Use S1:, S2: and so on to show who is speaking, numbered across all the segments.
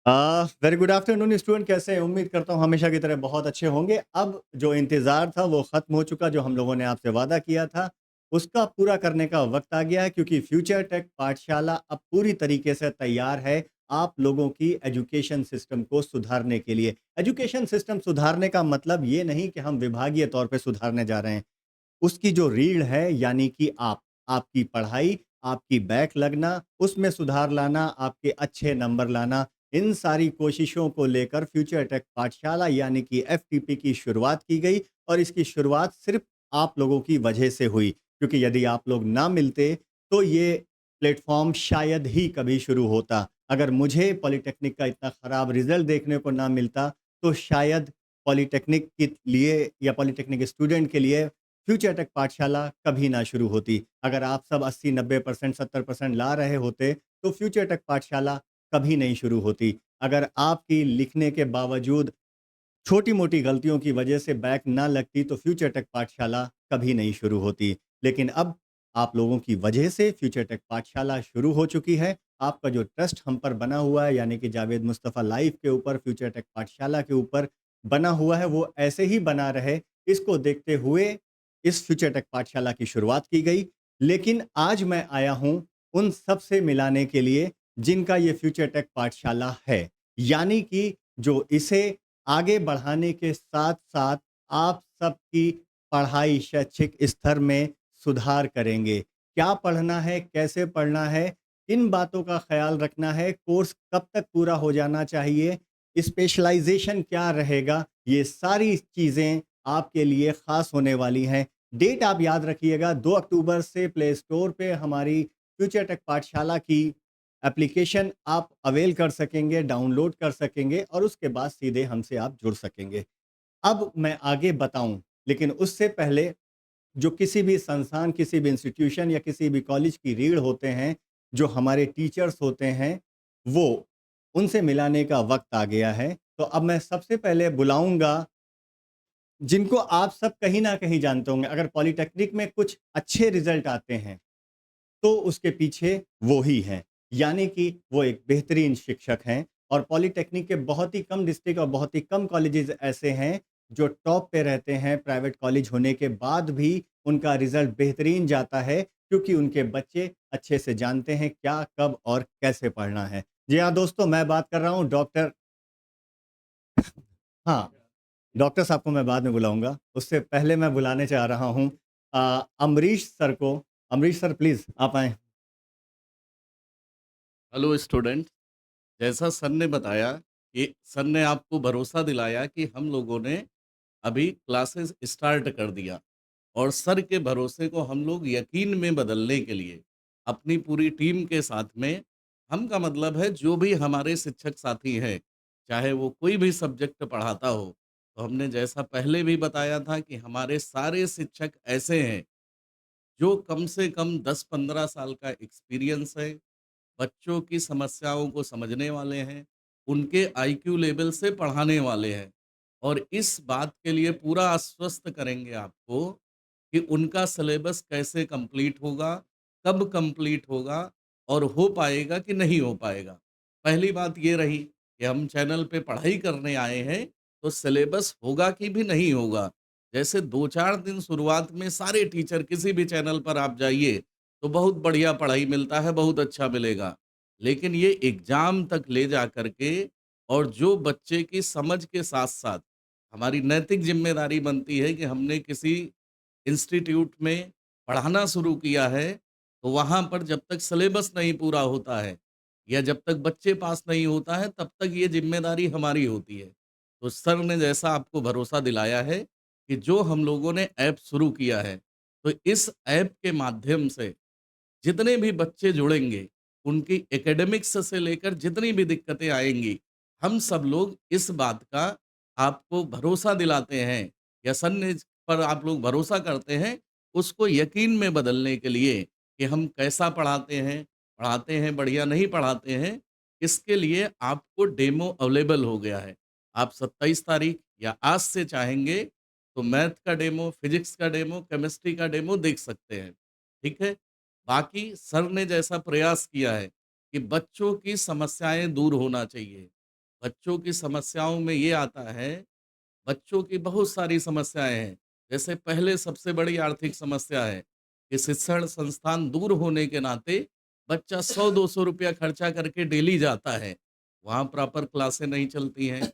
S1: Very good afternoon student, कैसे हैं? उम्मीद करता हूँ हमेशा की तरह बहुत अच्छे होंगे। अब जो इंतज़ार था वो ख़त्म हो चुका, जो हम लोगों ने आपसे वादा किया था, उसका पूरा करने का वक़्त आ गया है, क्योंकि फ्यूचर टेक पाठशाला अब पूरी तरीके से तैयार है आप लोगों की एजुकेशन सिस्टम को सुधारने के लिए। एजुकेशन सिस्टम सुधारने का मतलब ये नहीं कि हम विभागीय तौर पे सुधारने जा रहे हैं। उसकी जो रीढ़ है, यानी कि आपकी पढ़ाई, आपकी बैक लगना, उसमें सुधार लाना, आपके अच्छे नंबर लाना, इन सारी कोशिशों को लेकर फ्यूचर टेक पाठशाला यानी कि एफटीपी की शुरुआत की गई, और इसकी शुरुआत सिर्फ़ आप लोगों की वजह से हुई। क्योंकि यदि आप लोग ना मिलते, तो ये प्लेटफ़ॉर्म शायद ही कभी शुरू होता। अगर मुझे पॉलिटेक्निक का इतना ख़राब रिज़ल्ट देखने को ना मिलता, तो शायद पॉलिटेक्निक के लिए या पॉलिटेक्निक स्टूडेंट के लिए फ्यूचर टेक पाठशाला कभी ना शुरू होती। अगर आप सब 80-90% 70% ला रहे होते, तो फ्यूचर टेक पाठशाला कभी नहीं शुरू होती। अगर आपकी लिखने के बावजूद छोटी-मोटी गलतियों की वजह से बैक ना लगती, तो फ्यूचर टेक पाठशाला कभी नहीं शुरू होती। लेकिन अब आप लोगों की वजह से फ्यूचर टेक पाठशाला शुरू हो चुकी है। आपका जो ट्रस्ट हम पर बना हुआ है, यानी कि जावेद मुस्तफ़ा लाइव के ऊपर, फ्यूचर टेक पाठशाला के ऊपर बना हुआ है, वो ऐसे ही बना रहे, इसको देखते हुए इस फ्यूचर टेक पाठशाला की शुरुआत की गई। लेकिन आज मैं आया हूँ उन सब से मिलाने के लिए जिनका ये फ्यूचर टेक पाठशाला है। यानी कि जो इसे आगे बढ़ाने के साथ-साथ आप सबकी पढ़ाई शैक्षिक स्तर में सुधार करेंगे। क्या पढ़ना है, कैसे पढ़ना है, किन बातों का ख़्याल रखना है, कोर्स कब तक पूरा हो जाना चाहिए, स्पेशलाइज़ेशन क्या रहेगा, ये सारी चीज़ें आपके लिए ख़ास होने वाली हैं। डेट आप याद रखिएगा, 2 अक्टूबर से प्ले स्टोर पे हमारी फ्यूचर टेक पाठशाला की एप्लीकेशन आप अवेल कर सकेंगे, डाउनलोड कर सकेंगे, और उसके बाद सीधे हमसे आप जुड़ सकेंगे। अब मैं आगे बताऊँ, लेकिन उससे पहले जो किसी भी संस्थान, किसी भी इंस्टीट्यूशन या किसी भी कॉलेज की रीढ़ होते हैं, जो हमारे टीचर्स होते हैं, वो उनसे मिलाने का वक़्त आ गया है। तो अब मैं सबसे पहले बुलाऊँगा जिनको आप सब कहीं न कहीं जानते होंगे। अगर पॉलिटेक्निक में कुछ अच्छे रिज़ल्ट आते हैं, तो उसके पीछे वो ही हैं। यानी कि वो एक बेहतरीन शिक्षक हैं, और पॉलिटेक्निक के बहुत ही कम डिस्ट्रिक्ट और बहुत ही कम कॉलेजेस ऐसे हैं, जो टॉप पे रहते हैं प्राइवेट कॉलेज होने के बाद भी उनका रिज़ल्ट बेहतरीन जाता है, क्योंकि उनके बच्चे अच्छे से जानते हैं क्या, कब और कैसे पढ़ना है। जी हाँ, दोस्तों, मैं बात कर रहा हूँ डॉक्टर। हाँ, डॉक्टर साहब को मैं बाद में बुलाऊँगा। उससे पहले मैं बुलाने जा रहा हूँ अमरीश सर को। अमरीश सर, प्लीज़ आप आएँ।
S2: Hello student. जैसा सर ने बताया कि सर ने आपको भरोसा दिलाया कि हम लोगों ने अभी क्लासेस स्टार्ट कर दिया और सर के भरोसे को हम लोग यकीन में बदलने के लिए अपनी पूरी टीम के साथ में हम का मतलब है जो भी हमारे शिक्षक साथी हैं, चाहे वो कोई भी सब्जेक्ट पढ़ाता हो, तो हमने जैसा पहले भी बताया था कि हमारे सारे शिक्षक ऐसे हैं जो कम से कम 10-15 साल का एक्सपीरियंस है, बच्चों की समस्याओं को समझने वाले हैं, उनके आईक्यू लेवल से पढ़ाने वाले हैं और इस बात के लिए पूरा आश्वस्त करेंगे आपको कि उनका सिलेबस कैसे कंप्लीट होगा, कब कंप्लीट होगा और हो पाएगा कि नहीं हो पाएगा। पहली बात ये रही कि हम चैनल पे पढ़ाई करने आए हैं, तो सिलेबस होगा कि भी नहीं होगा। जैसे 2-4 दिन शुरुआत में सारे टीचर किसी भी चैनल पर आप जाइए, तो बहुत बढ़िया पढ़ाई मिलता है, बहुत अच्छा मिलेगा। लेकिन ये एग्ज़ाम तक ले जा कर के और जो बच्चे की समझ के साथ-साथ हमारी नैतिक ज़िम्मेदारी बनती है कि हमने किसी इंस्टीट्यूट में पढ़ाना शुरू किया है, तो वहाँ पर जब तक सिलेबस नहीं पूरा होता है या जब तक बच्चे पास नहीं होता है, तब तक ये ज़िम्मेदारी हमारी होती है। तो सर ने जैसा आपको भरोसा दिलाया है कि जो हम लोगों ने ऐप शुरू किया है, तो इस ऐप के माध्यम से जितने भी बच्चे जुड़ेंगे, उनकी एकेडमिक्स से लेकर जितनी भी दिक्कतें आएँगी, हम सब लोग इस बात का आपको भरोसा दिलाते हैं या सर ने जिस पर आप लोग भरोसा करते हैं, उसको यकीन में बदलने के लिए कि हम कैसा पढ़ाते हैं, बढ़िया नहीं पढ़ाते हैं, इसके लिए आपको डेमो अवेलेबल हो गया है। आप 27 तारीख या आज से चाहेंगे, तो मैथ का डेमो, फिज़िक्स का डेमो, केमिस्ट्री का डेमो देख सकते हैं। ठीक है? बाकी सर ने जैसा प्रयास किया है कि बच्चों की समस्याएँ दूर होना चाहिए। बच्चों की समस्याओं में ये आता है, बच्चों की बहुत सारी समस्याएँ हैं। जैसे पहले सबसे बड़ी आर्थिक समस्या है कि शिक्षण संस्थान दूर होने के नाते बच्चा 100-200 रुपया खर्चा करके डेली जाता है। वहाँ प्रॉपर क्लासें नहीं चलती हैं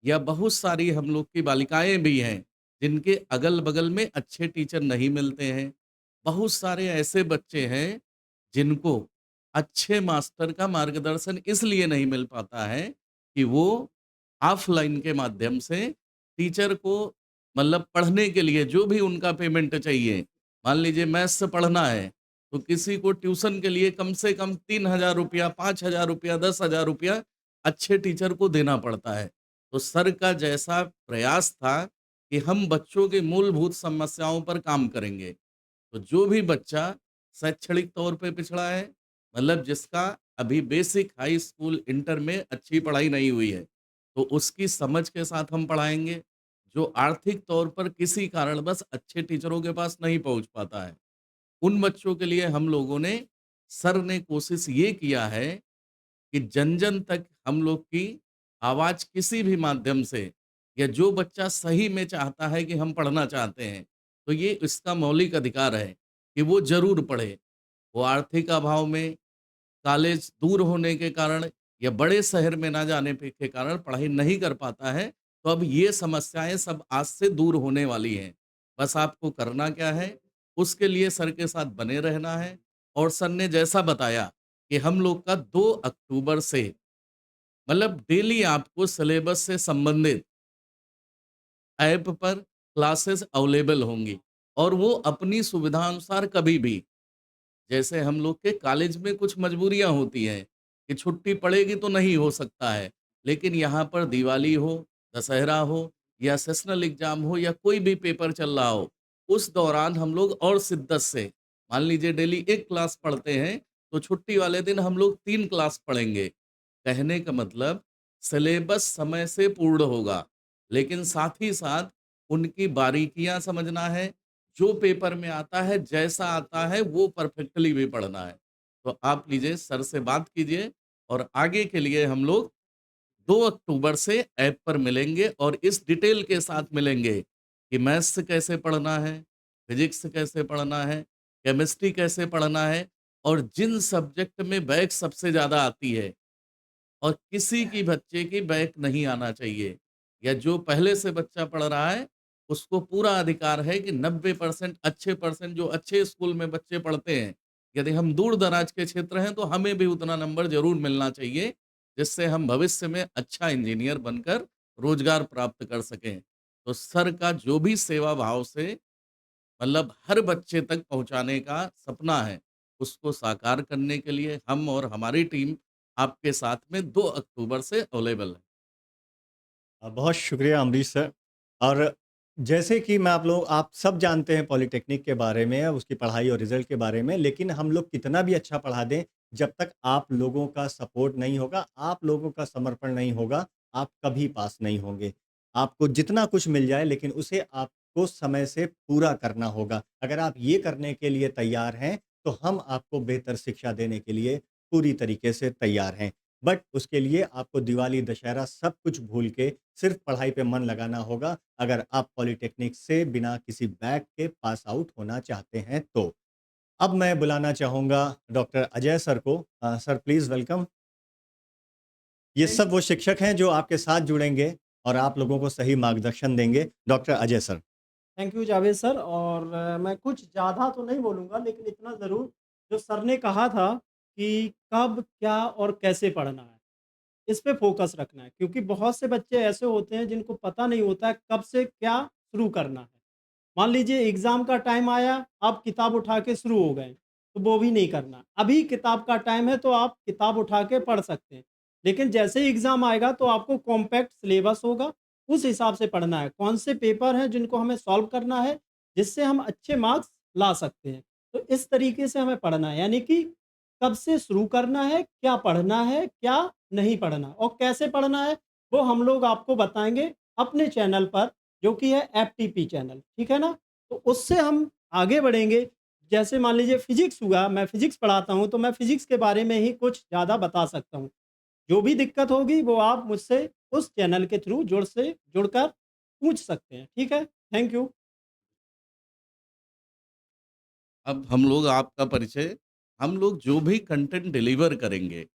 S2: या बहुत सारी हम लोग की बालिकाएँ भी हैं, जिनके अगल-बगल में अच्छे टीचर नहीं मिलते हैं। बहुत सारे ऐसे बच्चे हैं, जिनको अच्छे मास्टर का मार्गदर्शन इसलिए नहीं मिल पाता है कि वो ऑफ़लाइन के माध्यम से टीचर को मतलब पढ़ने के लिए जो भी उनका पेमेंट चाहिए, मान लीजिए मैथ्स से पढ़ना है, तो किसी को ट्यूशन के लिए कम से कम 3000 रुपया, 5000 रुपया, 10,000 रुपया अच्छे टीचर को देना पड़ता है। तो सर का जैसा प्रयास था कि हम बच्चों की मूलभूत समस्याओं पर काम करेंगे। तो जो भी बच्चा शैक्षणिक तौर पे पिछड़ा है, मतलब जिसका अभी बेसिक, हाई स्कूल, इंटर में अच्छी पढ़ाई नहीं हुई है, तो उसकी समझ के साथ हम पढ़ाएँगे। जो आर्थिक तौर पर किसी कारणवश अच्छे टीचरों के पास नहीं पहुँच पाता है, उन बच्चों के लिए हम लोगों ने सर ने कोशिश ये किया है कि जन-जन तक हम लोग की आवाज़ किसी भी माध्यम से या जो बच्चा सही में चाहता है कि हम पढ़ना चाहते हैं, तो ये इसका मौलिक अधिकार है कि वो ज़रूर पढ़े। वो आर्थिक अभाव में, कॉलेज दूर होने के कारण या बड़े शहर में ना जाने पे के कारण पढ़ाई नहीं कर पाता है, तो अब ये समस्याएँ सब आज से दूर होने वाली हैं। बस आपको करना क्या है, उसके लिए सर के साथ बने रहना है और सर ने जैसा बताया कि हम लोग का 2 अक्टूबर से मतलब डेली आपको सिलेबस से संबंधित ऐप पर क्लासेस अवेलेबल होंगी और वो अपनी सुविधानुसार कभी भी, जैसे हम लोग के कॉलेज में कुछ मजबूरियाँ होती हैं कि छुट्टी पड़ेगी तो नहीं हो सकता है। लेकिन यहाँ पर दिवाली हो, दशहरा हो या सेशनल एग्ज़ाम हो या कोई भी पेपर चल रहा हो, उस दौरान हम लोग और शिद्दत से मान लीजिए डेली 1 क्लास पढ़ते हैं, तो छुट्टी वाले दिन हम लोग 3 क्लास पढ़ेंगे। कहने का मतलब सिलेबस समय से पूर्ण होगा, लेकिन साथ ही साथ उनकी बारीकियाँ समझना है, जो पेपर में आता है, जैसा आता है वो परफेक्टली भी पढ़ना है। तो आप लीजिए सर से बात कीजिए और आगे के लिए हम लोग 2 अक्टूबर से ऐप पर मिलेंगे और इस डिटेल के साथ मिलेंगे कि मैथ्स कैसे पढ़ना है, फिज़िक्स कैसे पढ़ना है, केमिस्ट्री कैसे पढ़ना है और जिन सब्जेक्ट में बैक सबसे ज़्यादा आती है और किसी की बच्चे की बैक नहीं आना चाहिए या जो पहले से बच्चा पढ़ रहा है, उसको पूरा अधिकार है कि 90% अच्छे परसेंट जो अच्छे स्कूल में बच्चे पढ़ते हैं, यदि हम दूर-दराज के क्षेत्र हैं, तो हमें भी उतना नंबर ज़रूर मिलना चाहिए, जिससे हम भविष्य में अच्छा इंजीनियर बनकर रोज़गार प्राप्त कर सकें। तो सर का जो भी सेवा भाव से मतलब हर बच्चे तक पहुँचाने का सपना है, उसको साकार करने के लिए हम और हमारी टीम आपके साथ में 2 अक्टूबर से अवेलेबल है।
S1: बहुत शुक्रिया अमरीश सर। और जैसे कि मैं आप सब जानते हैं पॉलिटेक्निक के बारे में, उसकी पढ़ाई और रिज़ल्ट के बारे में, लेकिन हम लोग कितना भी अच्छा पढ़ा दें, जब तक आप लोगों का सपोर्ट नहीं होगा, आप लोगों का समर्पण नहीं होगा, आप कभी पास नहीं होंगे। आपको जितना कुछ मिल जाए, लेकिन उसे आपको समय से पूरा करना होगा। अगर आप ये करने के लिए तैयार हैं, तो हम आपको बेहतर शिक्षा देने के लिए पूरी तरीके से तैयार हैं। बट उसके लिए आपको दिवाली, दशहरा सब कुछ भूल के सिर्फ पढ़ाई पे मन लगाना होगा, अगर आप पॉलिटेक्निक से बिना किसी बैक के पास आउट होना चाहते हैं तो। अब मैं बुलाना चाहूँगा डॉक्टर अजय सर को। Sir please welcome. ये
S3: थैंक
S1: सब वो शिक्षक हैं जो आपके साथ जुड़ेंगे और आप लोगों को सही मार्गदर्शन देंगे। Doctor Ajay sir.
S3: Thank you Javed sir और मैं कुछ ज़्यादा तो नहीं बोलूँगा लेकिन इतना ज़रूर जो सर ने कहा था कि कब, क्या और कैसे पढ़ना है, इस पे फ़ोकस रखना है क्योंकि बहुत से बच्चे ऐसे होते हैं जिनको पता नहीं होता है कब से क्या शुरू करना है। मान लीजिए एग्ज़ाम का टाइम आया, आप किताब उठा के शुरू हो गए, तो वो भी नहीं करना। अभी किताब का टाइम है तो आप किताब उठा के पढ़ सकते हैं। लेकिन जैसे ही एग्ज़ाम आएगा तो आपको कॉम्पैक्ट सिलेबस होगा, उस हिसाब से पढ़ना है। कौन से पेपर हैं जिनको हमें सॉल्व करना है, जिससे हम अच्छे मार्क्स ला सकते हैं। तो इस तरीके से हमें पढ़ना है, यानी कि कब से शुरू करना है, क्या पढ़ना है, क्या नहीं पढ़ना और कैसे पढ़ना है, वो हम लोग आपको बताएँगे अपने चैनल पर जो कि है एफटीपी चैनल, ठीक है ना? तो उससे हम आगे बढ़ेंगे। जैसे मान लीजिए फिज़िक्स हुआ, मैं फिज़िक्स पढ़ाता हूँ, तो मैं फिज़िक्स के बारे में ही कुछ ज़्यादा बता सकता हूँ। जो भी दिक्कत होगी वो आप मुझसे उस चैनल के थ्रू जुड़कर पूछ सकते हैं, ठीक है? Thank you.
S2: अब हम लोग आपका परिचय हम लोग जो भी कंटेंट डिलीवर करेंगे,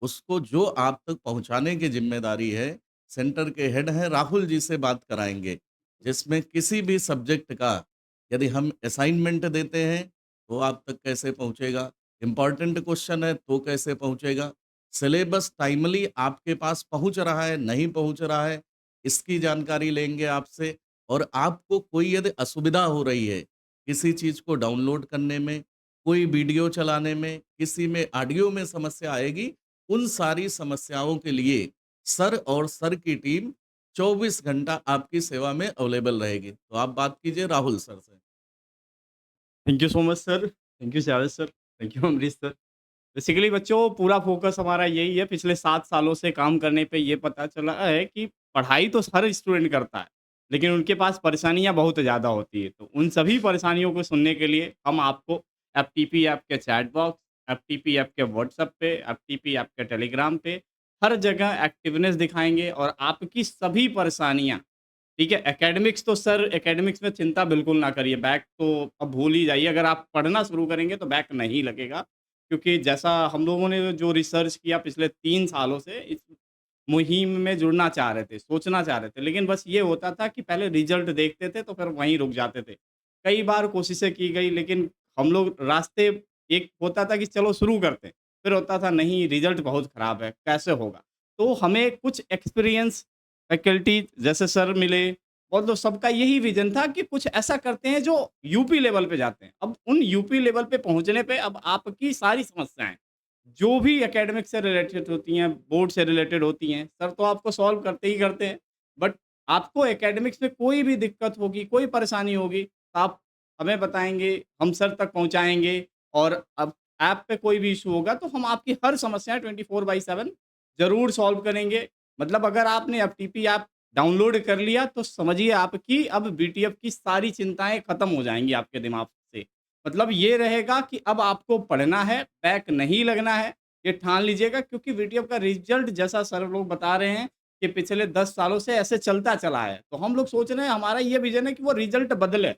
S2: उसको जो आप तक पहुँचाने की ज़िम्मेदारी है, सेंटर के हेड हैं राहुल जी से बात कराएँगे। जिसमें किसी भी सब्जेक्ट का यदि हम असाइनमेंट देते हैं, तो आप तक कैसे पहुँचेगा? इम्पोर्टेंट क्वेश्चन है, तो कैसे पहुँचेगा? सिलेबस टाइमली आपके पास पहुँच रहा है, नहीं पहुँच रहा है, इसकी जानकारी लेंगे आपसे और आपको कोई यदि असुविधा हो रही है, किसी चीज़ को डाउनलोड करने में, कोई वीडियो चलाने में, किसी में ऑडियो में समस्या आएगी, उन सारी समस्याओं के लिए सर और सर की टीम 24 घंटा आपकी सेवा में अवेलेबल रहेगी। तो आप बात कीजिए राहुल सर से।
S4: Thank you so much sir. Thank you Javed sir. Thank you Amrish sir. Basically बच्चों पूरा फ़ोकस हमारा यही है, पिछले 7 सालों से काम करने पे ये पता चला है कि पढ़ाई तो हर स्टूडेंट करता है, लेकिन उनके पास परेशानियाँ बहुत ज़्यादा होती हैं। तो उन सभी परेशानियों को सुनने के लिए हम आपको एफटीपी ऐप के चैट बॉक्स, एफटीपी ऐप के व्हाट्सएप पे, एफटीपी ऐप के टेलीग्राम पे, हर जगह एक्टिवनेस दिखाएँगे और आपकी सभी परेशानियाँ, ठीक है, एकेडमिक्स तो सर एकेडमिक्स में चिंता बिल्कुल ना करिए, बैक तो अब भूल ही जाइए, अगर आप पढ़ना शुरू करेंगे तो बैक नहीं लगेगा। क्योंकि जैसा हम लोगों ने जो रिसर्च किया पिछले 3 सालों से इस मुहिम में जुड़ना चाह रहे थे, सोचना चाह रहे थे, लेकिन बस ये होता था कि पहले रिज़ल्ट देखते थे तो फिर वहीं रुक जाते थे। कई बार कोशिशें की गई लेकिन हम लोग रास्ते एक होता था कि चलो शुरू करते हैं, फिर होता था नहीं रिज़ल्ट बहुत ख़राब है, कैसे होगा? तो हमें कुछ एक्सपीरियंस फैकल्टी जैसे सर मिले और तो सबका यही विज़न था कि कुछ ऐसा करते हैं जो यूपी लेवल पे जाते हैं। अब उन यूपी लेवल पे पहुँचने पे अब आपकी सारी समस्याएँ, जो भी एकेडमिक से रिलेटेड होती हैं, बोर्ड से रिलेटेड होती हैं, सर तो आपको सॉल्व करते ही करते हैं। बट आपको एकेडमिक्स में कोई भी दिक्कत होगी, कोई परेशानी होगी, तो आप हमें बताएँगे, हम सर तक पहुँचाएँगे और अब ऐप पे कोई भी इश्यू होगा तो हम आपकी हर समस्या 24/7 ज़रूर सॉल्व करेंगे। मतलब अगर आपने एफटीपी ऐप डाउनलोड कर लिया तो समझिए आपकी अब बीटीएफ की सारी चिंताएँ खत्म हो जाएँगी आपके दिमाग से। मतलब ये रहेगा कि अब आपको पढ़ना है, बैक नहीं लगना है, ये ठान लीजिएगा क्योंकि बीटीएफ का रिज़ल्ट जैसा सर लोग बता रहे हैं कि पिछले 10 सालों से ऐसे चलता चला है। तो हम लोग सोच रहे हैं हमारा ये विज़न है कि वो रिज़ल्ट बदले।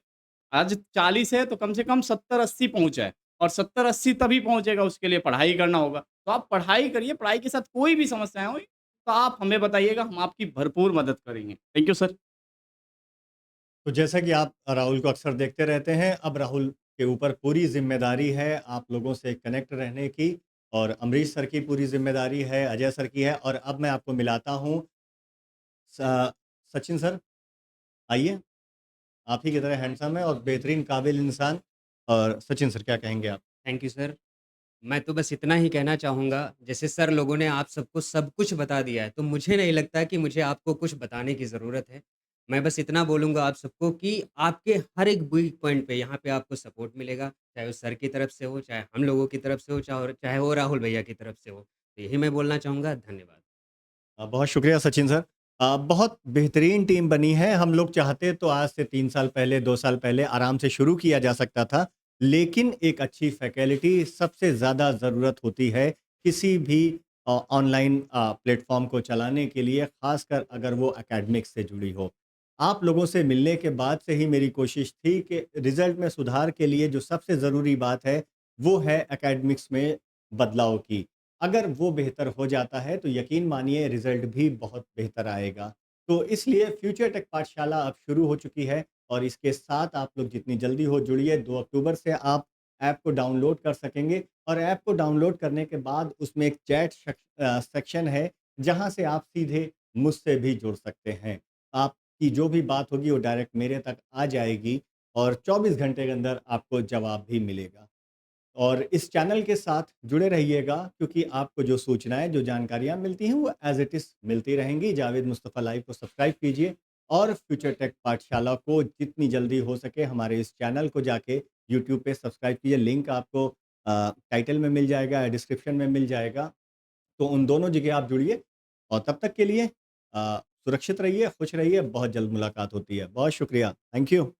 S4: आज 40 है तो कम से कम 70-80 पहुँचे और 70-80 तभी पहुँचेगा उसके लिए पढ़ाई करना होगा। तो आप पढ़ाई करिए, पढ़ाई के साथ कोई भी समस्याएँ हों, तो आप हमें बताइएगा, हम आपकी भरपूर मदद करेंगे। Thank you sir.
S1: तो जैसा कि आप राहुल को अक्सर देखते रहते हैं, अब राहुल के ऊपर पूरी ज़िम्मेदारी है आप लोगों से कनेक्ट रहने की और अमरीश सर की पूरी ज़िम्मेदारी है, अजय सर की है और अब मैं आपको मिलाता हूँ स सचिन सर, आइए। आप ही की तरह हैंडसम है और बेहतरीन काबिल इंसान और सचिन सर क्या कहेंगे आप?
S5: Thank you sir. मैं तो बस इतना ही कहना चाहूँगा, जैसे सर लोगों ने आप सबको सब कुछ बता दिया है, तो मुझे नहीं लगता कि मुझे आपको कुछ बताने की ज़रूरत है। मैं बस इतना बोलूँगा आप सबको कि आपके हर एक वीक पॉइंट पे यहाँ पे आपको सपोर्ट मिलेगा, चाहे वो सर की तरफ से हो, चाहे हम लोगों की तरफ से हो, चाहे वो राहुल भैया की तरफ से हो। तो यही मैं बोलना चाहूँगा, धन्यवाद।
S1: बहुत शुक्रिया सचिन सर। बहुत बेहतरीन टीम बनी है। हम लोग चाहते तो आज से 3 साल पहले, 2 साल पहले आराम से शुरू किया जा सकता था। लेकिन एक अच्छी फैकल्टी सबसे ज़्यादा ज़रूरत होती है किसी भी ऑनलाइन प्लेटफ़ॉर्म को चलाने के लिए, ख़ासकर अगर वो एकेडमिक्स से जुड़ी हो। आप लोगों से मिलने के बाद से ही मेरी कोशिश थी कि रिज़ल्ट में सुधार के लिए जो सबसे ज़रूरी बात है, वो है एकेडमिक्स में बदलाव की। अगर वो बेहतर हो जाता है तो यकीन मानिए रिज़ल्ट भी बहुत बेहतर आएगा। तो इसलिए फ्यूचर टेक पाठशाला अब शुरू हो चुकी है और इसके साथ आप लोग जितनी जल्दी हो जुड़िए। 2 अक्टूबर से आप ऐप को डाउनलोड कर सकेंगे और ऐप को डाउनलोड करने के बाद उसमें एक चैट सेक्शन है जहाँ से आप सीधे मुझसे भी जुड़ सकते हैं। आपकी जो भी बात होगी वो डायरेक्ट मेरे तक आ जाएगी और 24 घंटे के अंदर आपको जवाब भी मिलेगा। और इस चैनल के साथ जुड़े रहिएगा क्योंकि आपको जो सूचनाएँ, जो जानकारियाँ मिलती हैं वो एज़ इट इज़ मिलती रहेंगी। जावेद मुस्तफ़ा लाइव को सब्सक्राइब कीजिए और फ्यूचर टेक पाठशाला को जितनी जल्दी हो सके हमारे इस चैनल को जाके यूट्यूब पे सब्सक्राइब कीजिए। लिंक आपको टाइटल में मिल जाएगा, डिस्क्रिप्शन में मिल जाएगा। तो उन दोनों जगह आप जुड़िए और तब तक के लिए सुरक्षित रहिए, खुश रहिए। बहुत जल्द मुलाकात होती है। बहुत शुक्रिया। Thank you.